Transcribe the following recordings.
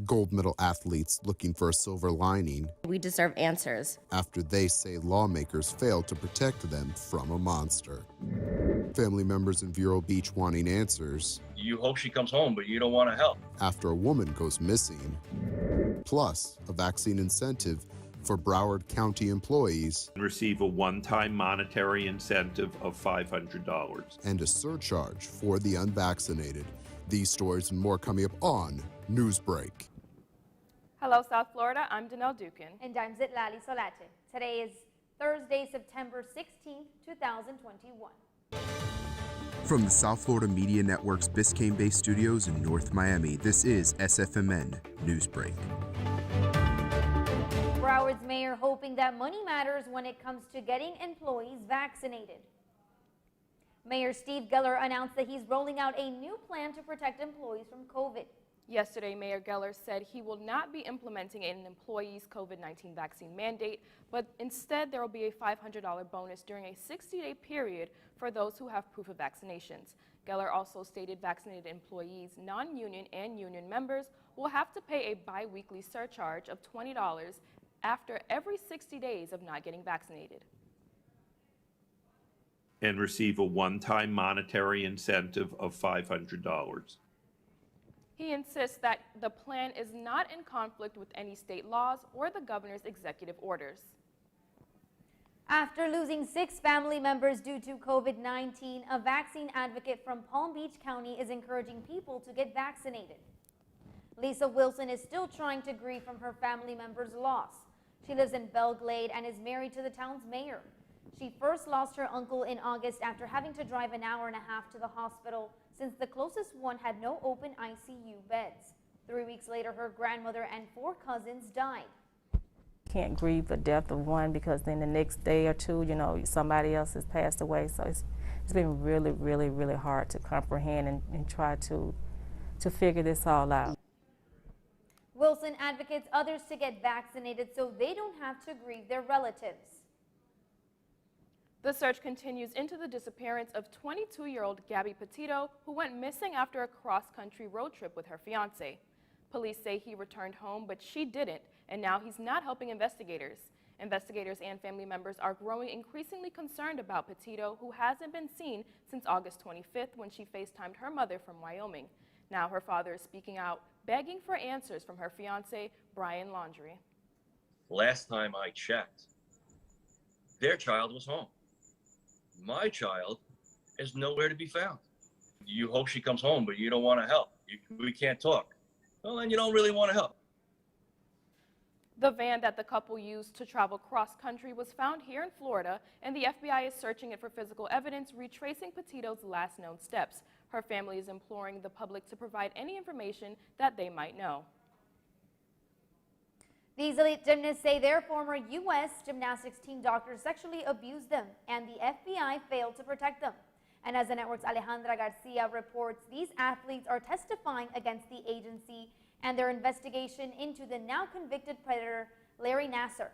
Gold medal athletes looking for a silver lining. We deserve answers. After they say lawmakers failed to protect them from a monster. Family members in Vero Beach wanting answers. You hope she comes home, but you don't want to help. After a woman goes missing. Plus, a vaccine incentive for Broward County employees. Receive a one-time monetary incentive of $500. And a surcharge for the unvaccinated. These stories and more coming up on Newsbreak. Hello, South Florida. I'm Danelle Dukin. And I'm Zitlali Solate. Today is Thursday, September 16th, 2021. From the South Florida Media Network's Biscayne-based studios in North Miami, this is SFMN Newsbreak. Broward's mayor hoping that money matters when it comes to getting employees vaccinated. Mayor Steve Geller announced that he's rolling out a new plan to protect employees from COVID. Yesterday, Mayor Geller said he will not be implementing an employee's COVID-19 vaccine mandate, but instead there will be a $500 bonus during a 60-day period for those who have proof of vaccinations. Geller also stated vaccinated employees, non-union and union members will have to pay a bi-weekly surcharge of $20 after every 60 days of not getting vaccinated. And receive a one-time monetary incentive of $500. He insists that the plan is not in conflict with any state laws or the governor's executive orders. After losing 6 family members due to COVID-19, a vaccine advocate from Palm Beach County is encouraging people to get vaccinated. Lisa Wilson is still trying to grieve from her family member's loss. She lives in Belle Glade and is married to the town's mayor. She first lost her uncle in August after having to drive an hour and a half to the hospital since the closest one had no open ICU beds. 3 weeks later, her grandmother and 4 cousins died. Can't grieve the death of one because then the next day or two, somebody else has passed away. So it's been really, really, really hard to comprehend and try to figure this all out. Wilson advocates others to get vaccinated so they don't have to grieve their relatives. The search continues into the disappearance of 22-year-old Gabby Petito, who went missing after a cross-country road trip with her fiancé. Police say he returned home, but she didn't, and now he's not helping investigators. Investigators and family members are growing increasingly concerned about Petito, who hasn't been seen since August 25th when she FaceTimed her mother from Wyoming. Now her father is speaking out, begging for answers from her fiancé, Brian Laundrie. Last time I checked, their child was home. My child is nowhere to be found. You hope she comes home, but you don't want to help. We can't talk. Well, then you don't really want to help. The van that the couple used to travel cross-country was found here in Florida, and the FBI is searching it for physical evidence, retracing Petito's last known steps. Her family is imploring the public to provide any information that they might know. These elite gymnasts say their former U.S. gymnastics team doctors sexually abused them, and the FBI failed to protect them. And as the network's Alejandra Garcia reports, these athletes are testifying against the agency and their investigation into the now convicted predator, Larry Nassar.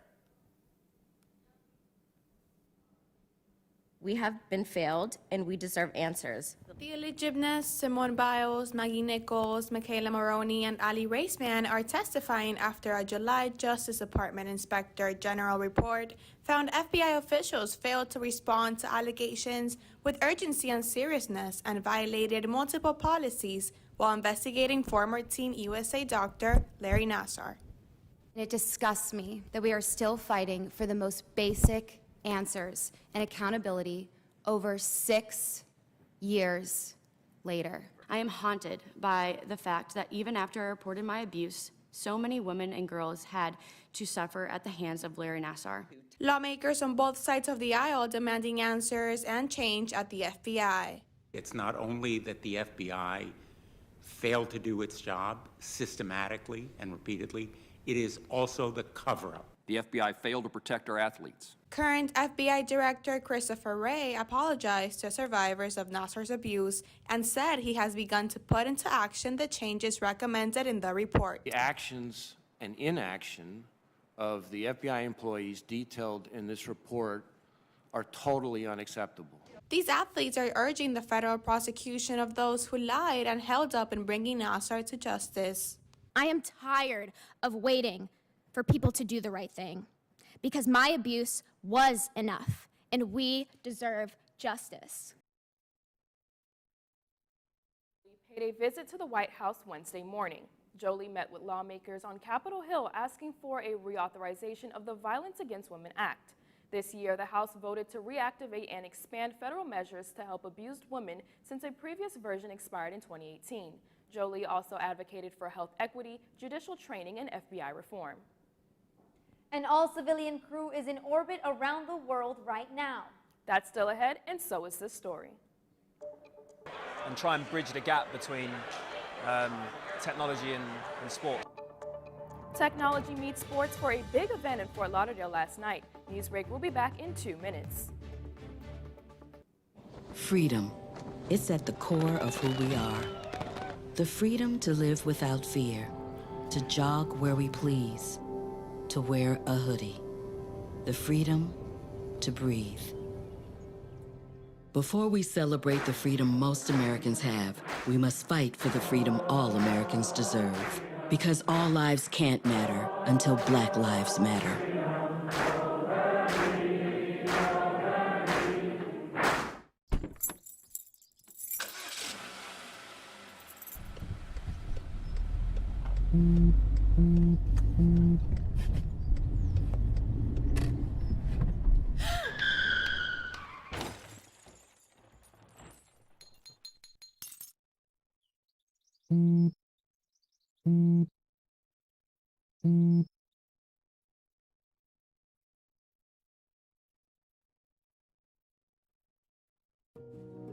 We have been failed, and we deserve answers. The elite gymnasts Simone Biles, Maggie Nichols, Michaela Maroney, and Ali Raceman are testifying after a July Justice Department Inspector General report found FBI officials failed to respond to allegations with urgency and seriousness and violated multiple policies while investigating former Team USA doctor Larry Nassar. It disgusts me that we are still fighting for the most basic answers and accountability over 6 years later. I am haunted by the fact that even after I reported my abuse, so many women and girls had to suffer at the hands of Larry Nassar. Lawmakers on both sides of the aisle demanding answers and change at the FBI. It's not only that the FBI failed to do its job systematically and repeatedly, it is also the cover-up. The FBI failed to protect our athletes. Current FBI Director Christopher Wray apologized to survivors of Nassar's abuse and said he has begun to put into action the changes recommended in the report. The actions and inaction of the FBI employees detailed in this report are totally unacceptable. These athletes are urging the federal prosecution of those who lied and held up in bringing Nassar to justice. I am tired of waiting for people to do the right thing because my abuse was enough and we deserve justice. We paid a visit to the White House Wednesday morning. Jolie met with lawmakers on Capitol Hill asking for a reauthorization of the Violence Against Women Act. This year, the House voted to reactivate and expand federal measures to help abused women since a previous version expired in 2018. Jolie also advocated for health equity, judicial training, and FBI reform. An all-civilian crew is in orbit around the world right now. That's still ahead, and so is this story. And try and bridge the gap between technology and sport. Technology meets sports for a big event in Fort Lauderdale last night. Newsbreak will be back in 2 minutes. Freedom. It's at the core of who we are. The freedom to live without fear, to jog where we please, to wear a hoodie. The freedom to breathe. Before we celebrate the freedom most Americans have, we must fight for the freedom all Americans deserve. Because all lives can't matter until Black lives matter.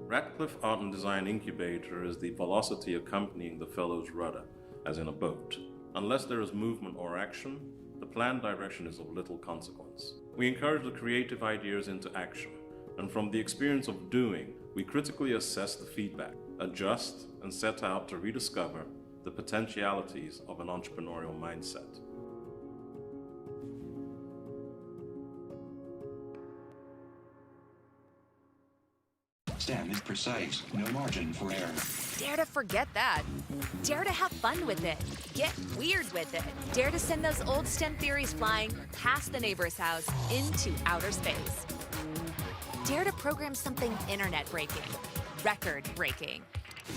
Radcliffe Art and Design Incubator is the velocity accompanying the fellow's rudder, as in a boat. Unless there is movement or action, the planned direction is of little consequence. We encourage the creative ideas into action, and from the experience of doing, we critically assess the feedback, adjust, and set out to rediscover the potentialities of an entrepreneurial mindset. STEM is precise, no margin for error. Dare to forget that. Dare to have fun with it. Get weird with it. Dare to send those old STEM theories flying past the neighbor's house into outer space. Dare to program something internet-breaking, record-breaking.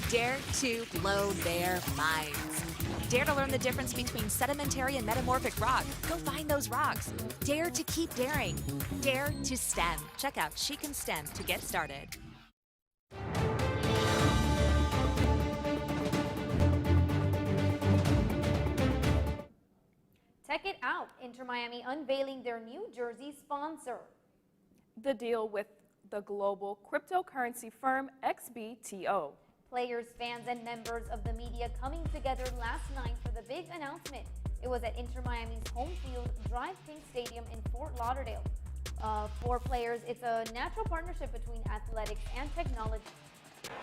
Dare to blow their minds. Dare to learn the difference between sedimentary and metamorphic rock. Go find those rocks. Dare to keep daring. Dare to STEM. Check out She Can STEM to get started. Check it out, Inter Miami unveiling their New Jersey sponsor. The deal with the global cryptocurrency firm XBTO. Players, fans, and members of the media coming together last night for the big announcement. It was at Inter Miami's home field, Drive Pink Stadium in Fort Lauderdale. For players, it's a natural partnership between athletics and technology.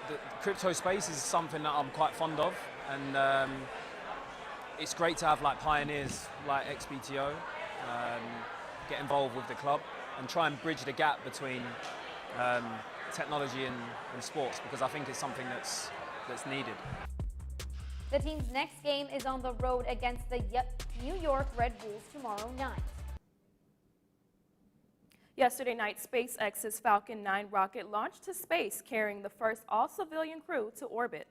The crypto space is something that I'm quite fond of, and it's great to have like pioneers like XBTO get involved with the club and try and bridge the gap between technology and sports, because I think it's something that's needed. The team's next game is on the road against the New York Red Bulls tomorrow night. Yesterday night, SpaceX's Falcon 9 rocket launched to space, carrying the first all-civilian crew to orbit.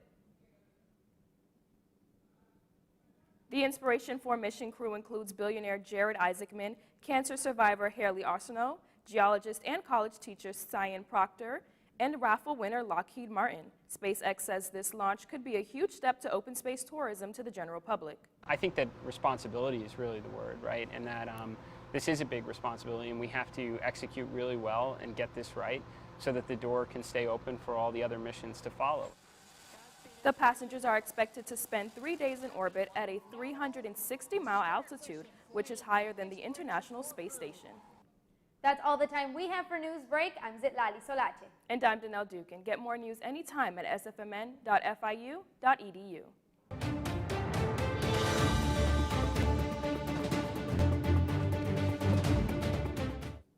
The inspiration for mission crew includes billionaire Jared Isaacman, cancer survivor Haley Arsenault, geologist and college teacher Cyan Proctor, and raffle winner Lockheed Martin. SpaceX says this launch could be a huge step to open space tourism to the general public. I think that responsibility is really the word, right? And that this is a big responsibility, and we have to execute really well and get this right so that the door can stay open for all the other missions to follow. The passengers are expected to spend 3 days in orbit at a 360-mile altitude, which is higher than the International Space Station. That's all the time we have for Newsbreak. I'm Zitlali Solache. And I'm Danelle Dukin. Get more news anytime at sfmn.fiu.edu.